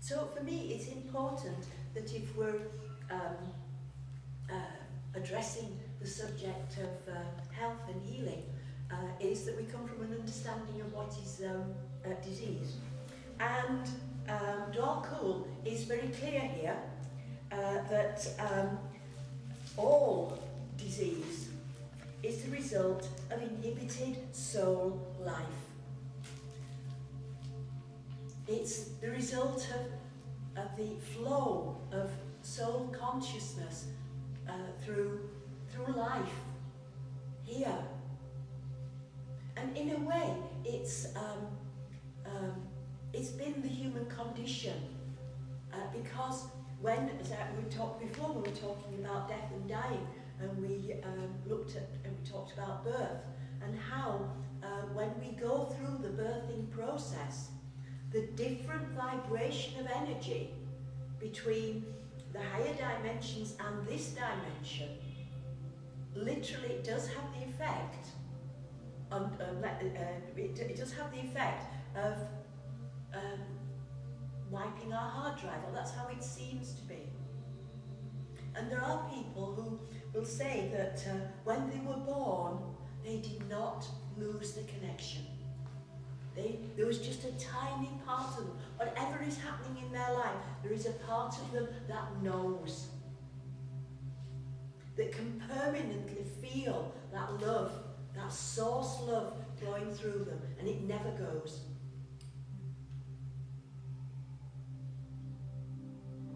So for me, it's important that if we're addressing the subject of health and healing, is that we come from an understanding of what is disease. And Dwal is very clear here that all disease is the result of inhibited soul life. It's the result of the flow of soul consciousness through life here. And in a way, it's been the human condition because when, as we talked before, we were talking about death and dying, and we looked at and we talked about birth and how when we go through the birthing process, the different vibration of energy between the higher dimensions and this dimension literally does have the effect it does have the effect of wiping our hard drive. Well, that's how it seems to be. And there are people who will say that when they were born, they did not lose the connection. There was just a tiny part of them. Whatever is happening in their life, there is a part of them that knows, that can permanently feel that love, that source love flowing through them, and it never goes.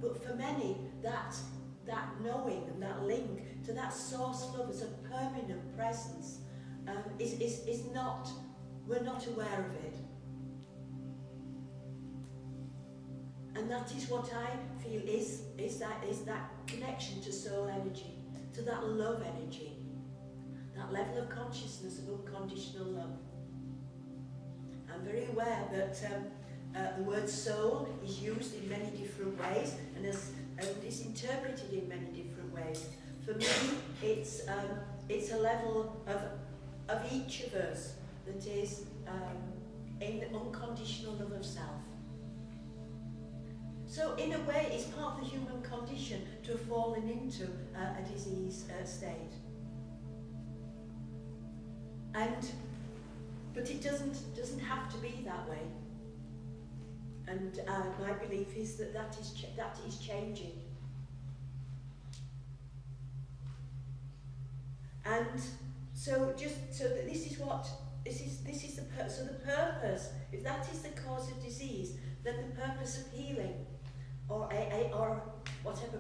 But for many, that knowing and that link to that source love as a permanent presence is not, we're not aware of it. And that is what I feel is that connection to soul energy, to that love energy, that level of consciousness of unconditional love. I'm very aware that the word soul is used in many different ways and is interpreted in many different ways. For me, it's a level of each of us that is in the unconditional love of self. So in a way, it's part of the human condition to have fallen into a disease state. But it doesn't have to be that way. And my belief is that is changing. And so this is the purpose. If that is the cause of disease, then the purpose of healing, or whatever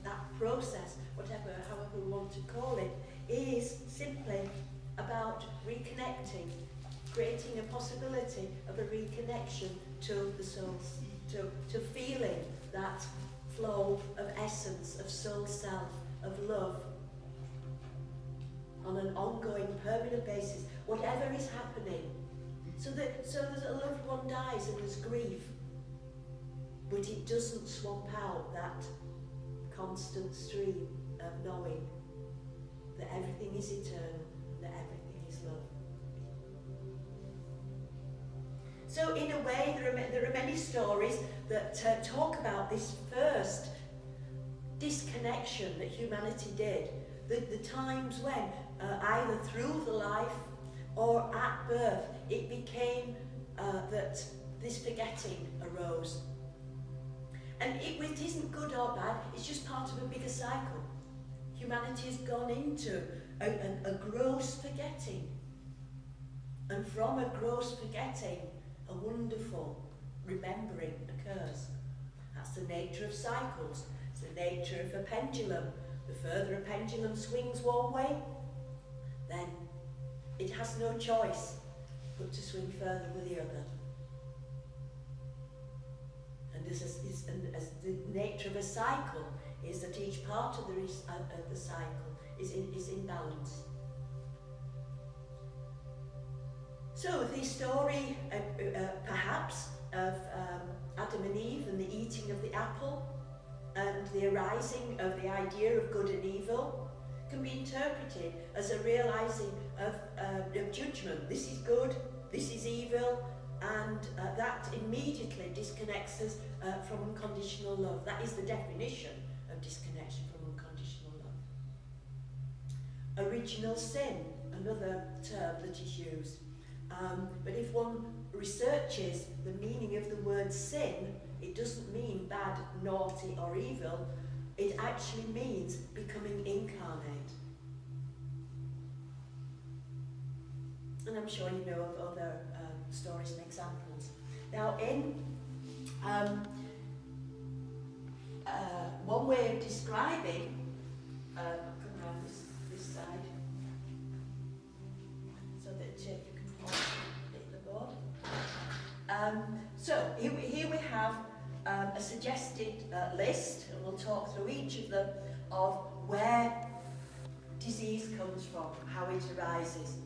that process, however we want to call it, is simply about reconnecting, creating a possibility of a reconnection to the souls, to feeling that flow of essence, of soul self, of love, on an ongoing, permanent basis, whatever is happening. So that a loved one dies and there's grief, but it doesn't swamp out that constant stream of knowing that everything is eternal, that everything is love. So in a way, there are many stories that talk about this first disconnection that humanity did, the times when either through the life or at birth it became that this forgetting arose. And it isn't good or bad, it's just part of a bigger cycle. Humanity has gone into a gross forgetting. And from a gross forgetting, a wonderful remembering occurs. That's the nature of cycles. It's the nature of a pendulum. The further a pendulum swings one way, then it has no choice but to swing further with the other. And as the nature of a cycle is that each part of the cycle is in balance. So the story, perhaps, of Adam and Eve and the eating of the apple and the arising of the idea of good and evil can be interpreted as a realizing of judgment. This is good, this is evil, and that immediately disconnects us from unconditional love. That is the definition of disconnection from unconditional love. Original sin, another term that is used. But if one researches the meaning of the word sin, it doesn't mean bad, naughty or evil. It actually means becoming incarnate. And I'm sure you know of other stories and examples. Now, in one way of describing, I'll come around this side so that you can hit the board. So here we have a suggested list, and we'll talk through each of them, of where disease comes from, how it arises.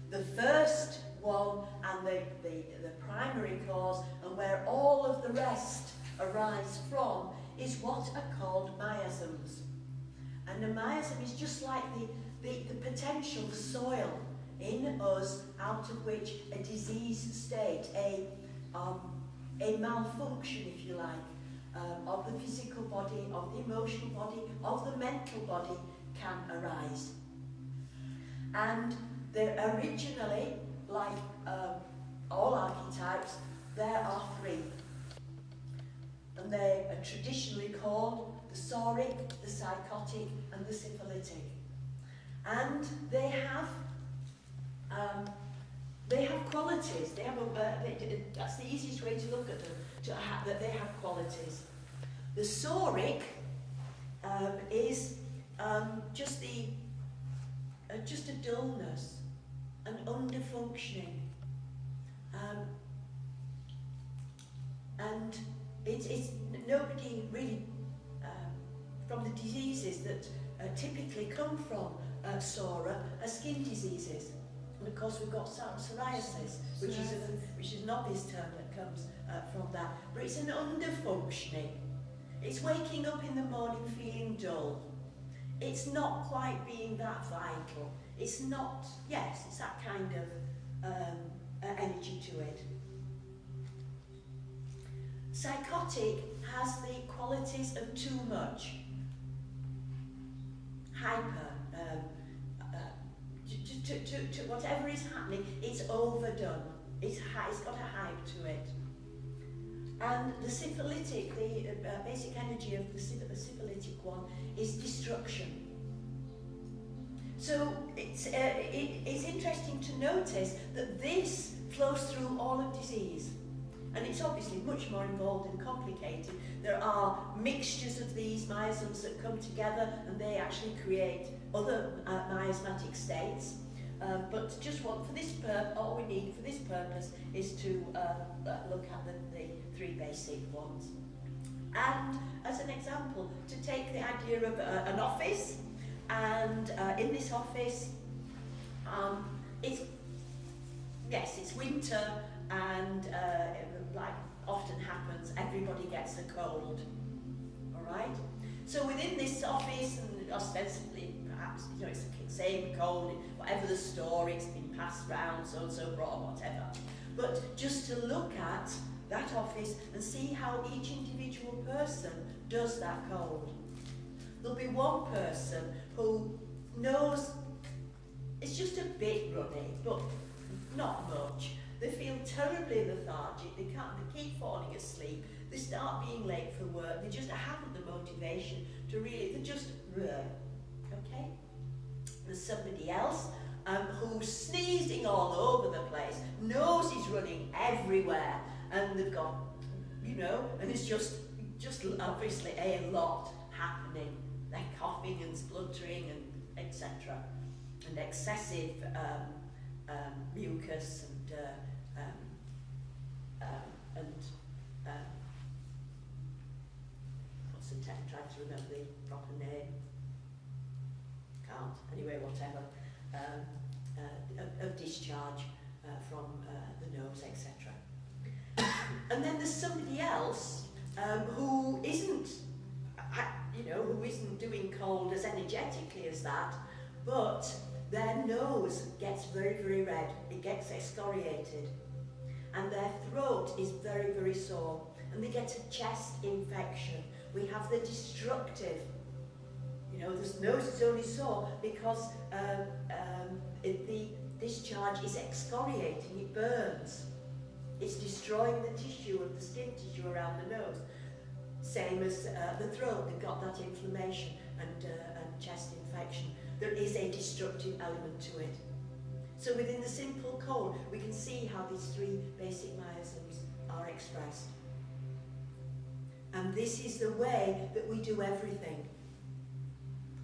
The first one, and the primary cause, and where all of the rest arise from, is what are called miasms. And a miasm is just like the potential soil in us out of which a diseased state, a malfunction, if you like, of the physical body, of the emotional body, of the mental body can arise. And they're originally, like all archetypes, there are three. And they are traditionally called the soric, the psychotic, and the syphilitic. And they have qualities. They have that's the easiest way to look at them, that they have qualities. The soric is just a dullness, an underfunctioning, and it's nobody really from the diseases that typically come from psora are skin diseases. And of course we've got psoriasis, which is an obvious term that comes from that. But it's an underfunctioning. It's waking up in the morning feeling dull. It's not quite being that vital. It's not, yes, it's that kind of energy to it. Psychotic has the qualities of too much. Hyper. To whatever is happening, it's overdone. It's got a hype to it. And the syphilitic, the basic energy of the syphilitic one is destruction. So it's interesting to notice that this flows through all of disease. And it's obviously much more involved and complicated. There are mixtures of these miasms that come together and they actually create other miasmatic states. But just what for this all we need for this purpose is to look at the three basic ones. And as an example, to take the idea of an office, and in this office, it's winter, and like often happens, everybody gets a cold. All right. So within this office, and ostensibly perhaps it's the same cold, whatever the story, it's been passed round, so and so brought, whatever. But just to look at that office and see how each individual person does that cold. There'll be one person who knows it's just a bit runny, but not much. They feel terribly lethargic, they keep falling asleep, they start being late for work, they just haven't the motivation to really, they're just, okay? There's somebody else who's sneezing all over the place, nose is running everywhere, and they've got, and it's just obviously a lot happening. They're coughing and spluttering and etc. And excessive mucus and what's the trying to remember the proper name? Can't. Anyway, whatever. Of discharge from the nose, etc. And then there's somebody else who isn't, who isn't doing cold as energetically as that, but their nose gets very, very red. It gets excoriated. and their throat is very, very sore, and they get a chest infection. We have the destructive. You know, the nose is only sore because the discharge is excoriating, it burns. It's destroying the tissue of the skin tissue around the nose. Same as the throat, they've got that inflammation and chest infection. There is a destructive element to it. So within the simple cold, we can see how these three basic miasms are expressed. And this is the way that we do everything.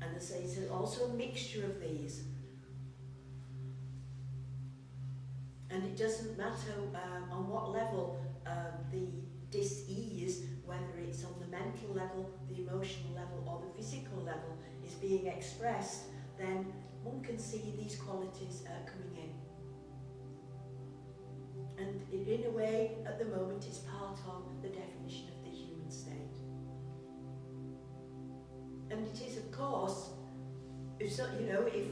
And it's also a mixture of these. And it doesn't matter on what level the dis-ease, whether it's on the mental level, the emotional level, or the physical level, is being expressed, then one can see these qualities coming in. And in a way, at the moment, it's part of the definition of the human state. And it is, of course, if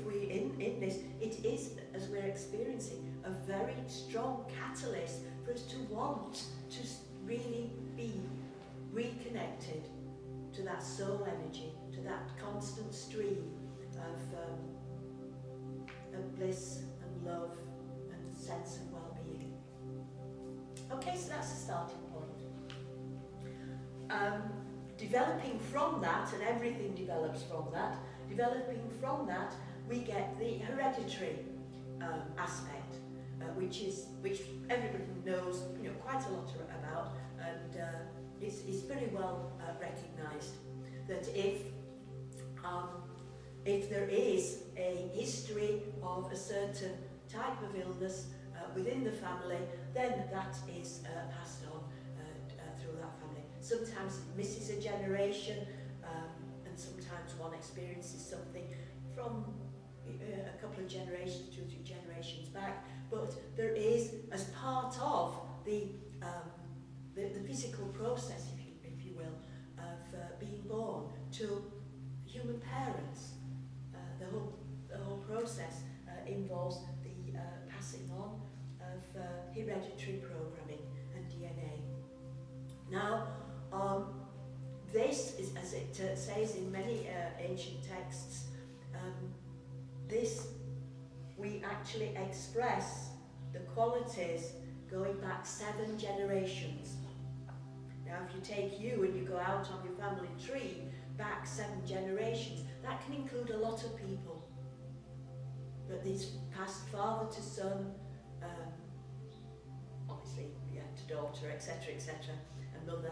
we in this, it is, as we're experiencing, a very strong catalyst for us to want to really be reconnected to that soul energy, to that constant stream of bliss and love and sense of well-being. Okay, so that's the starting point. Developing from that, and everything develops from that, we get the hereditary aspect, which everybody knows, quite a lot about, and is very well recognised. That if there is a history of a certain type of illness within the family, then that is passed on through that family. Sometimes it misses a generation, and sometimes one experiences something from a couple of generations, 2 or 3 generations back. But there is, as part of the physical process, if you will, of being born to human parents, the whole process involves the passing on of hereditary programming and DNA. Now, this is, as it says in many ancient texts, we actually express the qualities going back 7 generations. Now, if you take you and you go out on your family tree back 7 generations, that can include a lot of people. But these passed father to son, obviously, to daughter, etc., and mother,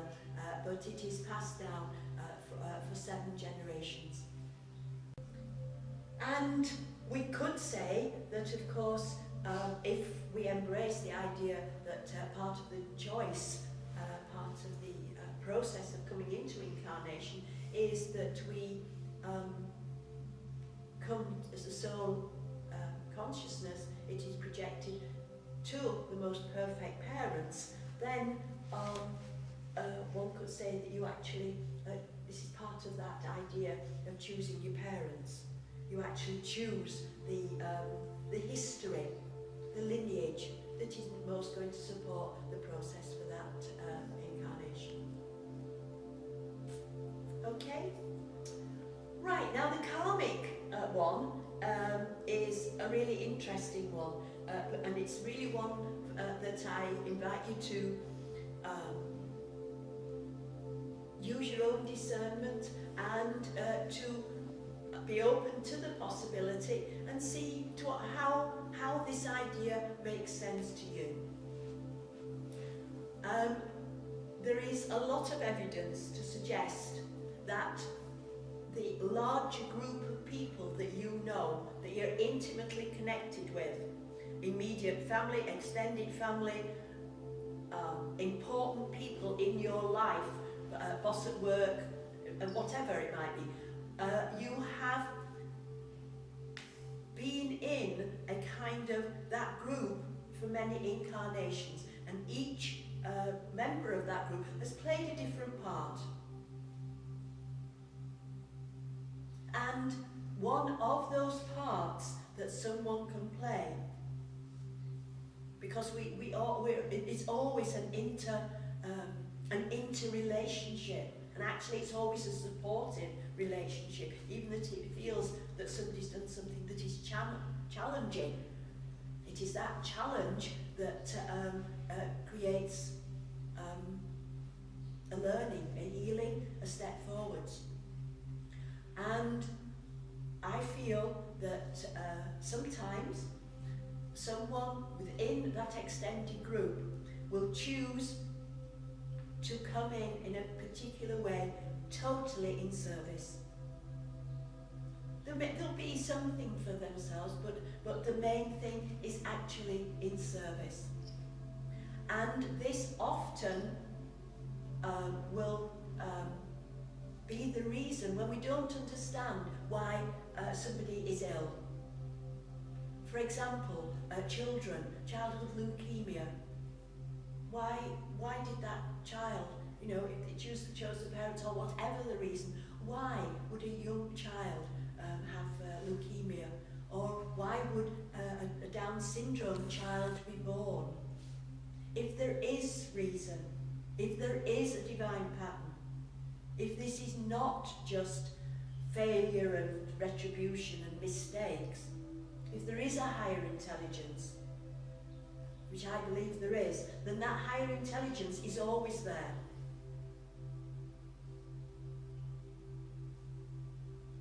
but it is passed down for 7 generations. And we could say that, of course, if we embrace the idea that part of the choice, part of the process of coming into incarnation is that we come as a soul consciousness, it is projected to the most perfect parents, then one could say that you actually, this is part of that idea of choosing your parents. You actually choose the history, the lineage that is most going to support the process for that incarnation. Okay? Right, now the karmic one is a really interesting one, and it's really one that I invite you to use your own discernment and to be open to the possibility and see how this idea makes sense to you. There is a lot of evidence to suggest that the larger group of people that you know, that you're intimately connected with, immediate family, extended family, important people in your life, boss at work, and whatever it might be, you have been in a kind of that group for many incarnations, and each member of that group has played a different part. And one of those parts that someone can play because it's always an interrelationship, and actually it's always a supportive relationship, even that it feels that somebody's done something that is challenging. It is that challenge that creates a learning, a healing, a step forwards. And I feel that sometimes someone within that extended group will choose to come in a particular way, totally in service. There'll be something for themselves, but the main thing is actually in service. And this often will be the reason when we don't understand why somebody is ill. For example, childhood leukemia. Why did that child, if they chose the parents or whatever the reason, why would a young child have leukemia? Or why would a Down syndrome child be born? If there is reason, if there is a divine pattern, if this is not just failure and retribution and mistakes, if there is a higher intelligence, which I believe there is, then that higher intelligence is always there.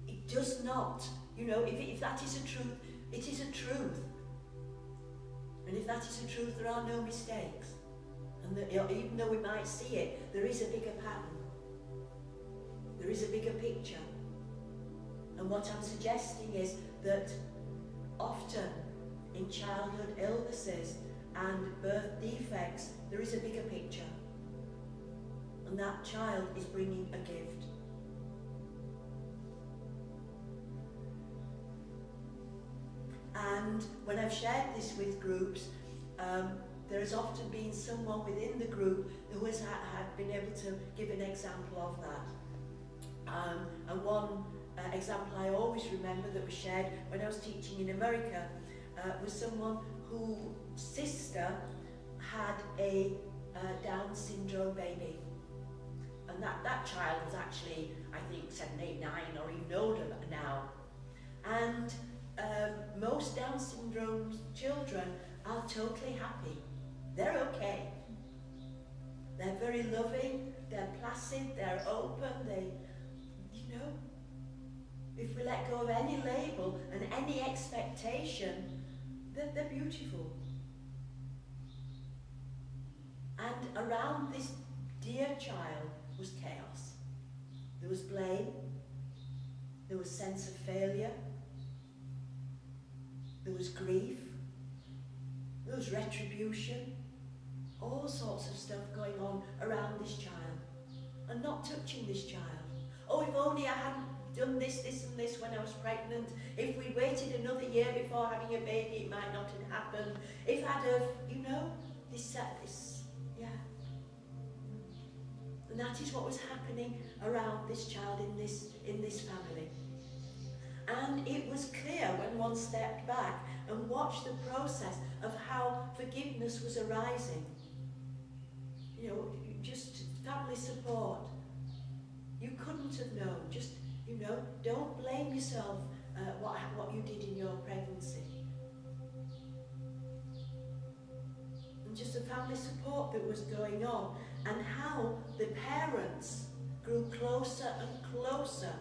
It does not, if that is a truth, it is a truth. And if that is a truth, there are no mistakes. And even though we might see it, there is a bigger pattern. There is a bigger picture. And what I'm suggesting is that often in childhood illnesses and birth defects, there is a bigger picture. And that child is bringing a gift. And when I've shared this with groups, there has often been someone within the group who has had been able to give an example of that. And one example I always remember that was shared when I was teaching in America was someone whose sister had a Down syndrome baby. And that child was actually, I think, 7, 8, 9 or even older now. And most Down syndrome children are totally happy. They're okay. They're very loving, they're placid, they're open, if we let go of any label and any expectation, they're beautiful. And around this dear child was chaos. There was blame, there was sense of failure, there was grief, there was retribution, all sorts of stuff going on around this child, and not touching this child. Oh, if only I hadn't done this, this and this when I was pregnant. If we waited another year before having a baby, it might not have happened. If I'd have, this, yeah. And that is what was happening around this child in this family. And it was clear when one stepped back and watched the process of how forgiveness was arising. Just family support. You couldn't have known. Just, don't blame yourself what you did in your pregnancy. And just the family support that was going on, and how the parents grew closer and closer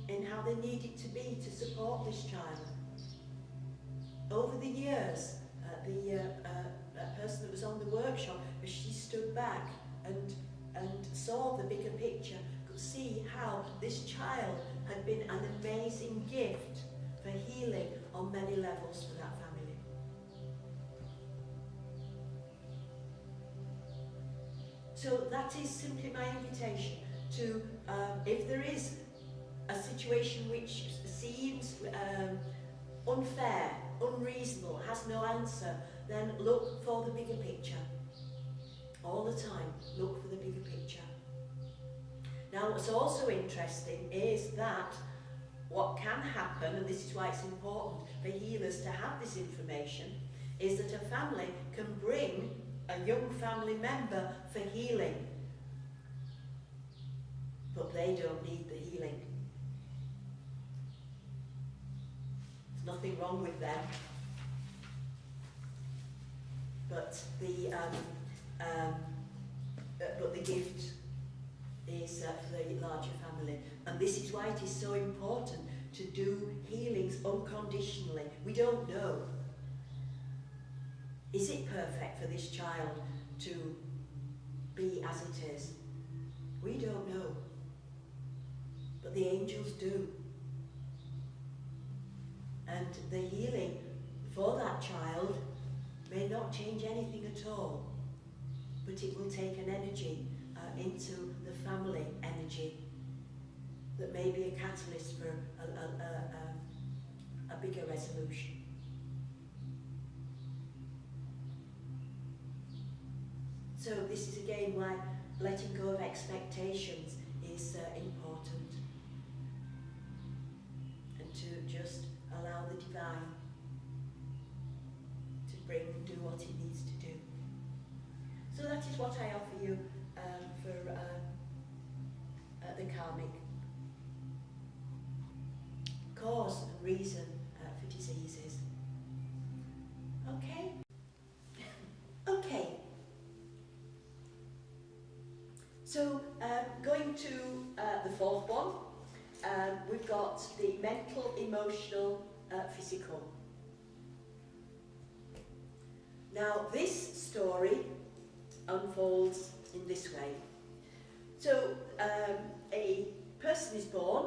in how they needed to be to support this child. Over the years, the person that was on the workshop, as she stood back and saw the bigger picture, could see how this child had been an amazing gift for healing on many levels for that family. So that is simply my invitation to, if there is a situation which seems unfair, unreasonable, has no answer, then look for the bigger picture. All the time, look for the bigger picture. Now, what's also interesting is that what can happen, and this is why it's important for healers to have this information, is that a family can bring a young family member for healing, but they don't need the healing. There's nothing wrong with them, but the gift is for the larger family. And this is why it is so important to do healings unconditionally. We don't know. Is it perfect for this child to be as it is? We don't know. But the angels do. And the healing for that child may not change anything at all, but it will take an energy into the family energy that may be a catalyst for a bigger resolution. So this is again why letting go of expectations is important, and to just allow the divine to bring and do what it needs to do. So that is what I offer you for the karmic cause and reason for diseases. Okay? Okay. So going to the fourth one, we've got the mental, emotional, physical. Now this story unfolds in this way. So a person is born,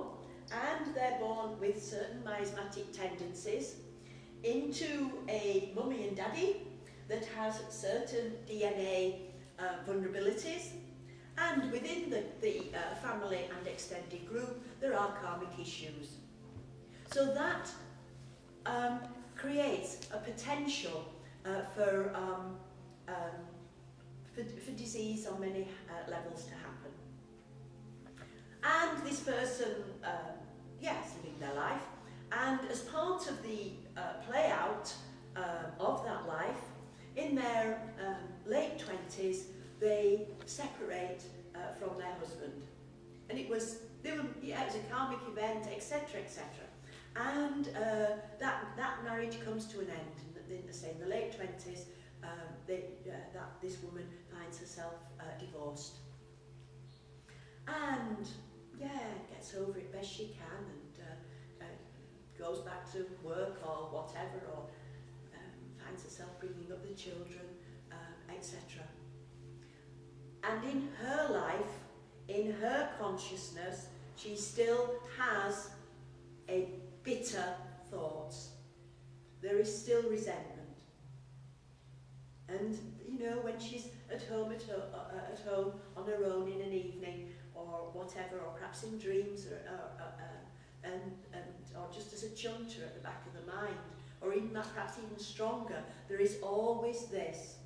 and they're born with certain miasmatic tendencies into a mummy and daddy that has certain DNA vulnerabilities, and within the family and extended group there are karmic issues. So that creates a potential for disease on many levels to happen. And this person, is living their life, and as part of the play out of that life, in their late 20s, they separate from their husband. And it was a karmic event, etc., etc. And that marriage comes to an end. In the late 20s, this woman finds herself divorced. And gets over it best she can, and goes back to work or whatever, or finds herself bringing up the children, etc. And in her life, in her consciousness, she still has a bitter thoughts. There is still resentment. And when she's at home on her own in an evening or whatever, or perhaps in dreams, or just as a chunter at the back of the mind, or even perhaps even stronger, there is always this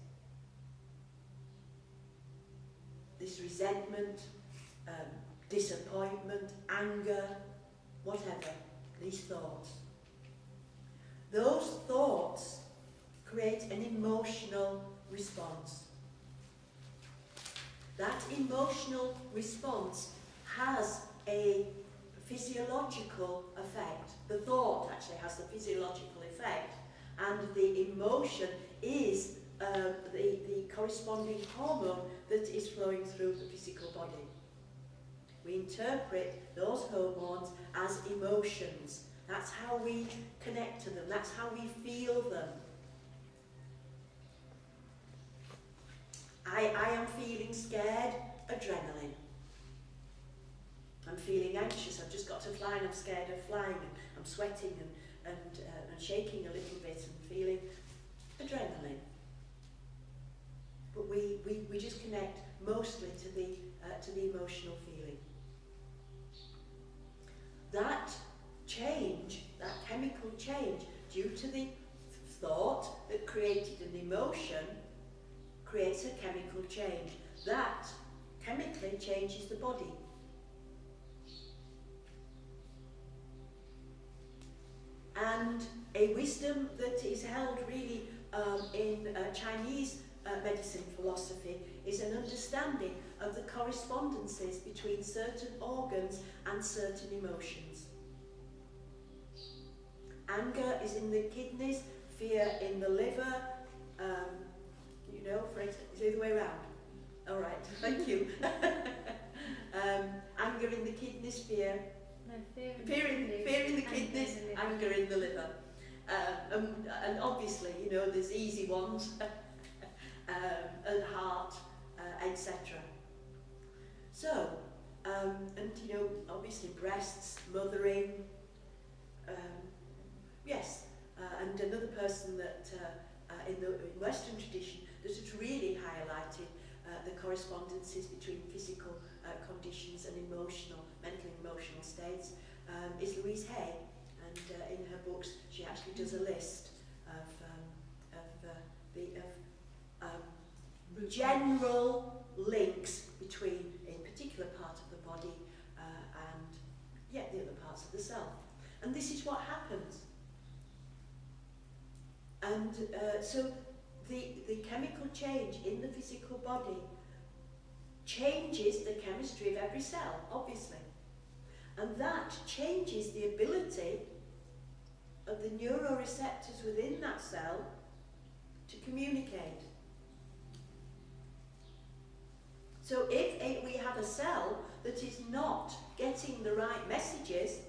resentment, disappointment, anger, whatever, these thoughts. Those thoughts create an emotional response. That emotional response has a physiological effect. The thought actually has the physiological effect, and the emotion is the corresponding hormone that is flowing through the physical body. We interpret those hormones as emotions. That's how we connect to them. That's how we feel them. I am feeling scared, adrenaline. I'm feeling anxious, I've just got to fly and I'm scared of flying, and I'm sweating and shaking a little bit and feeling adrenaline. But we just connect mostly to the emotional feeling. That change, that chemical change, due to the thought that created an emotion, creates a chemical change. That chemically changes the body. And a wisdom that is held really in Chinese medicine philosophy is an understanding of the correspondences between certain organs and certain emotions. Anger is in the kidneys, fear in the liver, you know, for example, it's the other way around. All right, thank you. Anger in the kidneys, fear. No, fear in the kidneys, anger in the liver. And obviously, you know, there's easy ones, and heart, etc. So, and you know, obviously breasts, mothering, yes, and another person that in the Western tradition that has really highlighted the correspondences between physical conditions and emotional, mental and emotional states is Louise Hay, and in her books she actually does a list of general links between a particular part of the body and yet the other parts of the self. And this is what happens. And so the chemical change in the physical body changes the chemistry of every cell, obviously. And that changes the ability of the neuroreceptors within that cell to communicate. So if we have a cell that is not getting the right messages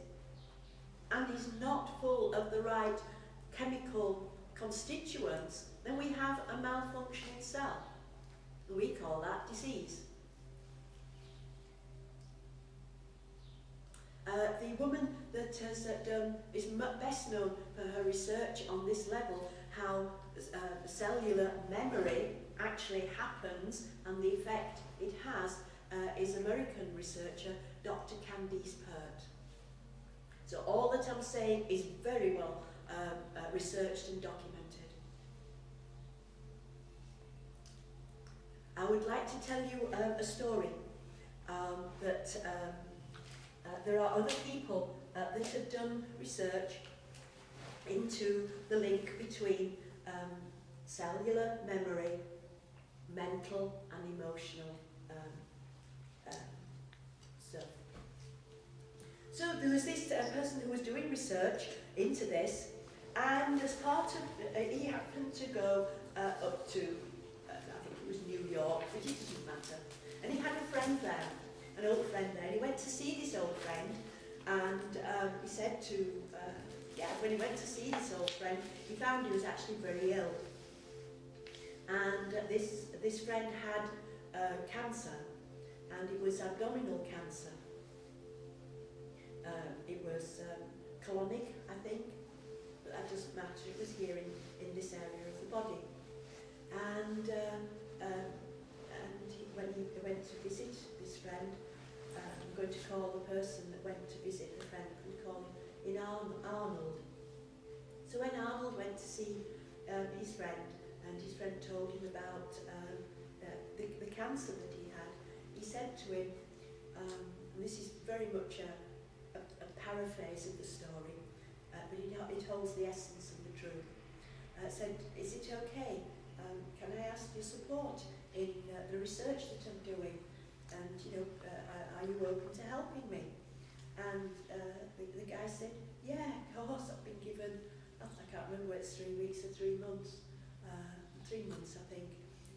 and is not full of the right chemical constituents, then we have a malfunctioning cell. We call that disease. The woman that has is best known for her research on this level, how cellular memory actually happens and the effect it has, is American researcher Dr. Candice Pert. So all that I'm saying is very well researched and documented. I would like to tell you a story that there are other people that have done research into the link between cellular memory, mental and emotional stuff. So there was this person who was doing research into this, and as part of, he happened to go up to, I think it was New York, but it doesn't matter, and he had a friend there, an old friend there, and he went to see this old friend, and he said to, when he went to see this old friend, he found he was actually very ill. And this friend had cancer, and it was abdominal cancer. It was colonic, I think, but that doesn't matter. It was here in this area of the body. And when he went to visit this friend, I'm going to call the person that went to visit the friend, we call him in Arnold. So when Arnold went to see his friend, and his friend told him about the cancer that he had, he said to him, and this is very much a paraphrase of the story, but it holds the essence of the truth, said, is it okay, can I ask your support in the research that I'm doing, and are you open to helping me? And the guy said, yeah, of course, I've been given, I can't remember whether it's 3 weeks or 3 months, 3 months I think,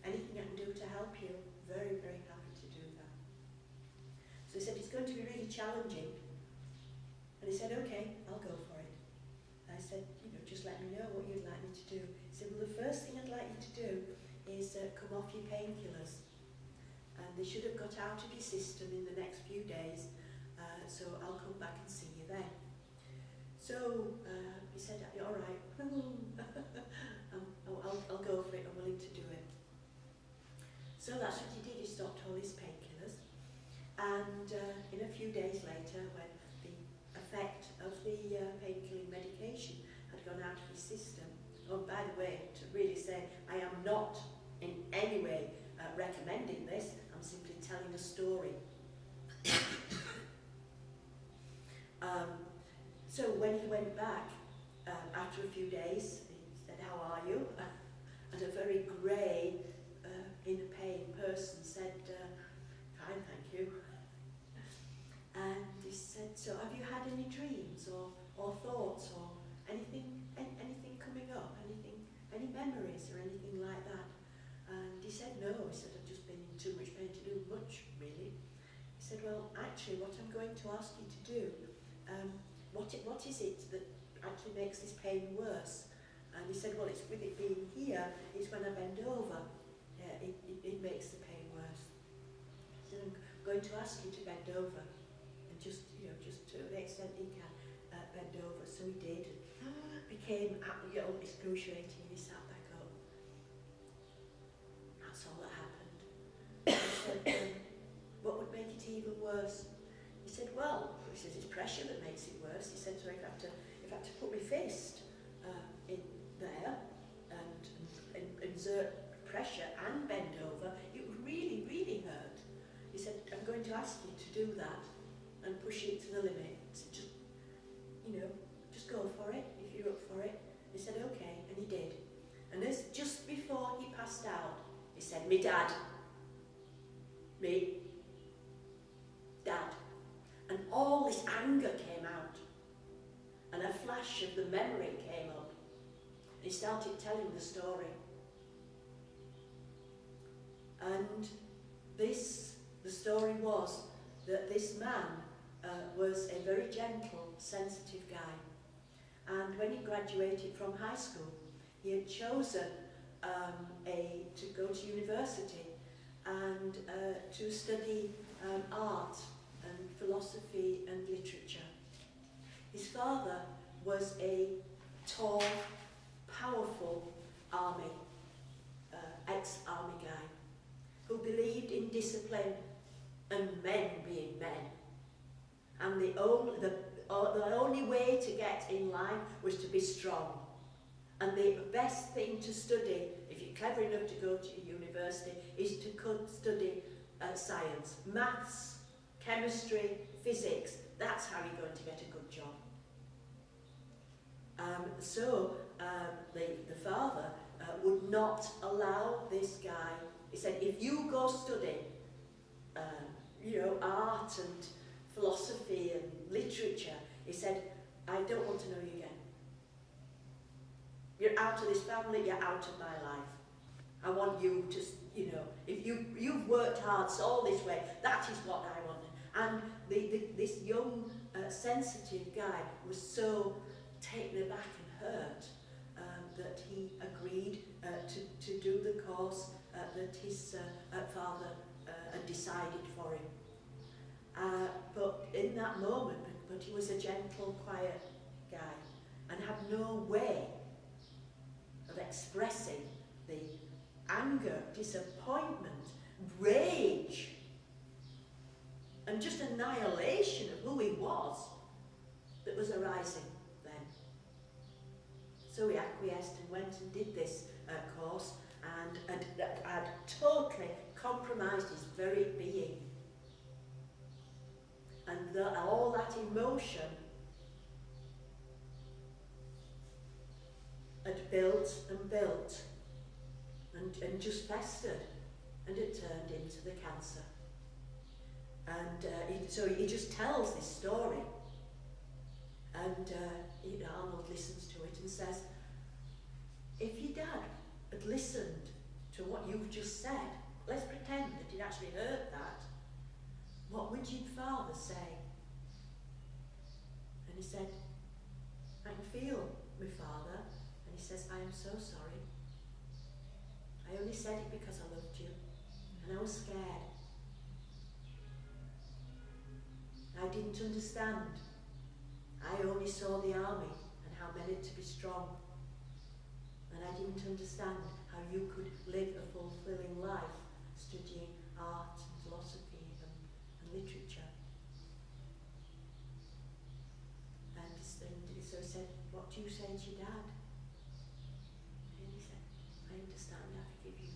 anything I can do to help you, very, very happy to do that. So he said, it's going to be really challenging, and he said, okay, I'll go for it. I said, just let me know what you'd like me to do. He said, well, the first thing I'd like you to do is come off your painkillers, and they should have got out of your system in the next few days, so I'll come back and see you then. So he said, all right, I'll go for it, I'm willing to do it. So that's what he did, he stopped all his painkillers, and in a few days later, when the effect of the painkilling medication had gone out of his system, oh, by the way, to really say, I am not in any way recommending this, I'm simply telling a story. So when he went back, after a few days, he said, "How are you?" And a very grey, in pain person said, "Fine, thank you." And he said, "So have you had any dreams or thoughts or anything coming up, any memories or anything like that?" And he said, "No." He said, "I've just been in too much pain to do much, really." He said, "Well, actually, what I'm going to ask you to do, what is it that actually makes this pain worse?" And he said, "Well, it's with it being here, it's when I bend over, it makes the pain worse." He said, "I'm going to ask you to bend over, and just to the extent you can, bend over." So he did. Became excruciating, and he sat back up. That's all that happened. And he said, "What would make it even worse?" He said, "Well," he says, "it's pressure that makes it worse." He said, "So if I had to put my fist in there and exert pressure and bend over, it would really, really hurt." He said, "I'm going to ask you to do that and push it to the limit. So just go for it if you're up for it." He said, "Okay," and he did. And just before he passed out, he said, "Me dad. Me. Dad." And all this anger came out. And a flash of the memory came up. And he started telling the story. And the story was that this man was a very gentle, sensitive guy. And when he graduated from high school, he had chosen to go to university and to study art and philosophy and literature. His father was a tall, powerful ex-army guy who believed in discipline and men being men. And the only way to get in line was to be strong. And the best thing to study, if you're clever enough to go to university, is to study science, maths, chemistry, physics. That's how you're going to get a good job. So the father would not allow this guy. He said, "If you go study, art and philosophy and literature," he said, "I don't want to know you again. You're out of this family, you're out of my life. I want you to, if you've worked hard all this way, that is what I want." And this young, sensitive guy was so taken aback and hurt that he agreed to do the course that his father had decided for him. But in that moment, but he was a gentle, quiet guy and had no way of expressing the anger, disappointment, rage, and just annihilation of who he was that was arising then. So he acquiesced and went and did this course and had totally compromised his very being. And all that emotion had built and built and just festered, and it turned into the cancer. And so he just tells this story, and Arnold listens to it and says, "If your dad had listened to what you've just said, let's pretend that he'd actually heard that, what would your father say?" And he said, "I can feel my father." And he says, "I am so sorry. I only said it because I loved you, and I was scared. I didn't understand. I only saw the army and how men had to be strong. And I didn't understand how you could live a fulfilling life studying art and philosophy and literature." And so he said, "What do you say to your dad?" And he said, "I understand, I forgive you."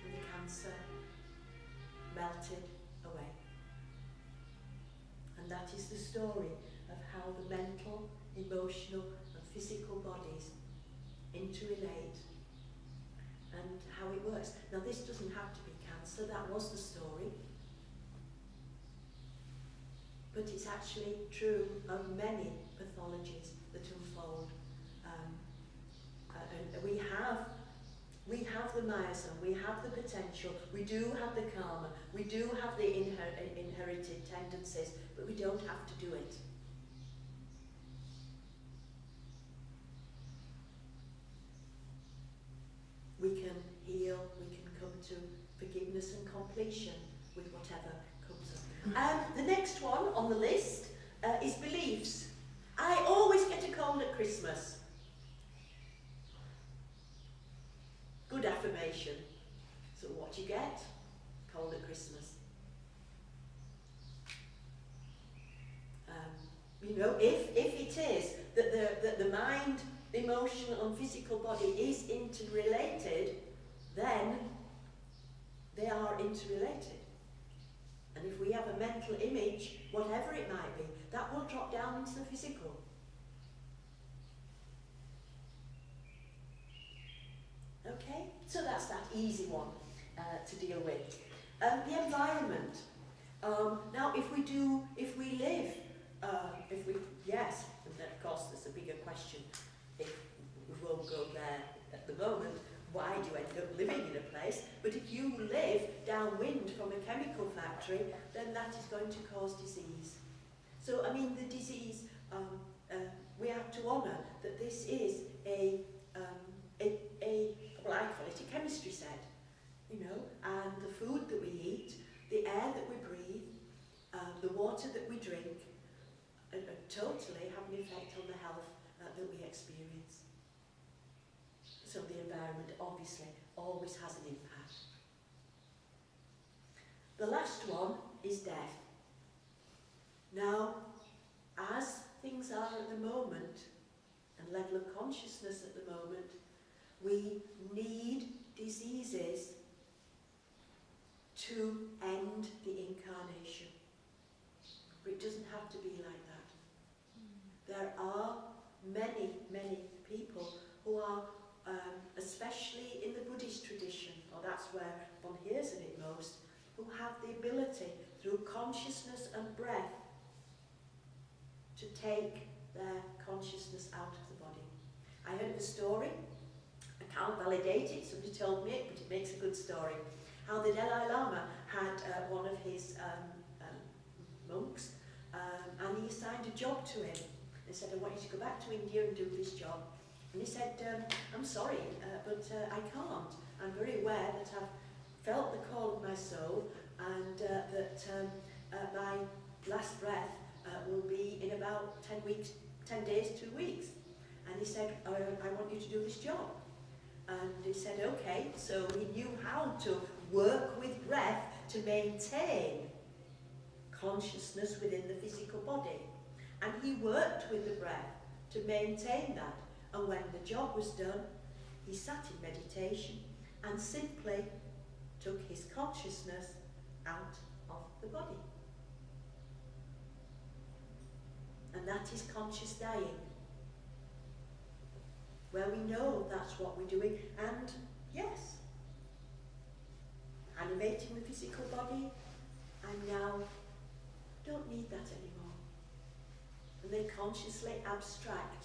And the cancer melted away. And that is the story of how the mental, emotional and physical bodies interrelate and how it works. Now this doesn't have to be cancer, that was the story. But it's actually true of many pathologies that unfold. And we have the myosome, we have the potential, we do have the karma, we do have the inherited tendencies, but we don't have to do it. We can heal, we can come to forgiveness and completion with whatever comes up. The next one on the list is beliefs. I always get a cold at Christmas. Good affirmation. So what do you get? Cold at Christmas. You know, if it is that the mind, the emotional and physical body is interrelated, then they are interrelated. And if we have a mental image, whatever it might be, that will drop down into the physical. Okay, so that's that easy one to deal with. The environment. Now, yes, and then of course there's a bigger question. If we won't go there at the moment, why do you end up living in a place? But if you live downwind from a chemical factory, then that is going to cause disease. So, I mean, the disease, we have to honour that this is well, I call it a chemistry set, you know, and the food that we eat, the air that we breathe, the water that we drink, totally have an effect on the health that we experience. So the environment obviously always has an impact. The last one is death. Now, as things are at the moment, and level of consciousness at the moment, we need diseases to end the incarnation. But it doesn't have to be like that. There are many, many people who are, especially in the Buddhist tradition, or that's where one hears of it most, who have the ability, through consciousness and breath, to take their consciousness out of the body. I heard a story, I can't validate it, somebody told me it, but it makes a good story, how the Dalai Lama had one of his monks, and he assigned a job to him. They said, I want you to go back to India and do this job. And he said, I'm sorry, but I can't. I'm very aware that I've felt the call of my soul, and that my last breath will be in about 10 days, 2 weeks. And he said, I want you to do this job. And he said, okay. So he knew how to work with breath to maintain consciousness within the physical body. And he worked with the breath to maintain that. And when the job was done, he sat in meditation and simply took his consciousness out of the body. And that is conscious dying, where we know that's what we're doing. And yes, animating the physical body, I now don't need that anymore. And they consciously abstract.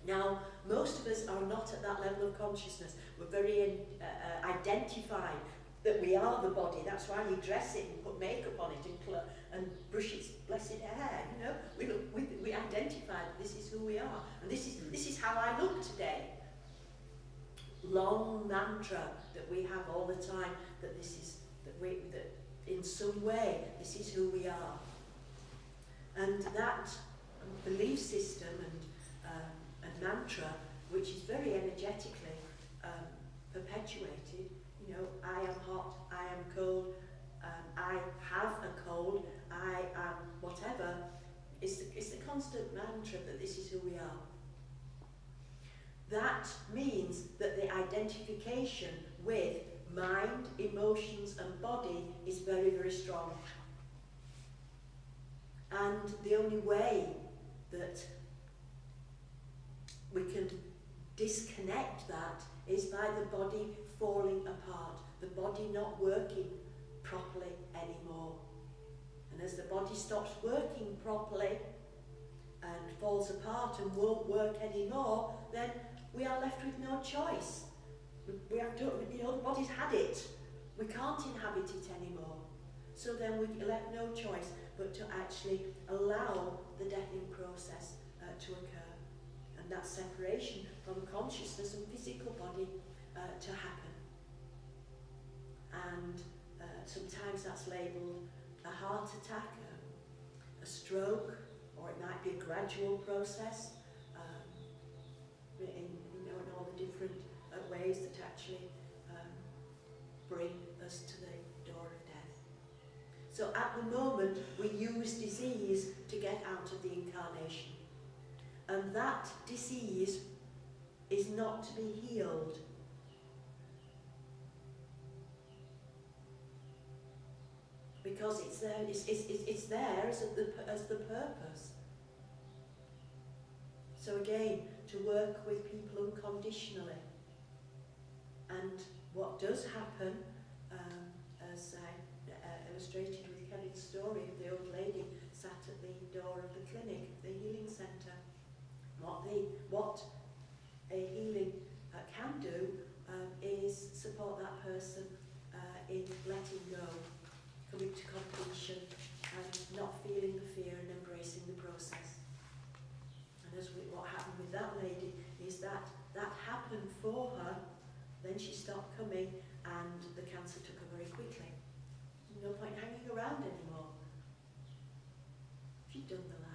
Now, most of us are not at that level of consciousness. We're very identified that we are the body. That's why you dress it and put makeup on it and brush its blessed hair. You know, we identify that this is who we are, and this is how I look today. Long mantra that we have all the time, that in some way this is who we are, and that belief system and mantra, which is very energetically perpetuated. You know, I am hot, I am cold, I have a cold, I am whatever. It's the constant mantra that this is who we are. That means that the identification with mind, emotions and body is very, very strong. And And the only way that we can disconnect that is by the body falling apart, the body not working properly anymore. And as the body stops working properly and falls apart and won't work anymore, then we are left with no choice. We have to, the body's had it. We can't inhabit it anymore. So then we left no choice but to actually allow the deathing process to occur. And that separation from consciousness and physical body to happen. And sometimes that's labelled a heart attack, a stroke, or it might be a gradual process, in all the different ways that actually bring us to the door of death. So at the moment we use disease to get out of the incarnation. And that disease is not to be healed. Because it's there, it's there as the purpose. So again, to work with people unconditionally. And what does happen, as I illustrated with Kelly's story of the old lady sat at the door of the clinic, the healing centre, what a healing can do is support that person in letting go, coming to completion and not feeling the fear and embracing the process. And what happened with that lady is that happened for her, then she stopped coming and the cancer took her very quickly. No point hanging around anymore. She'd done the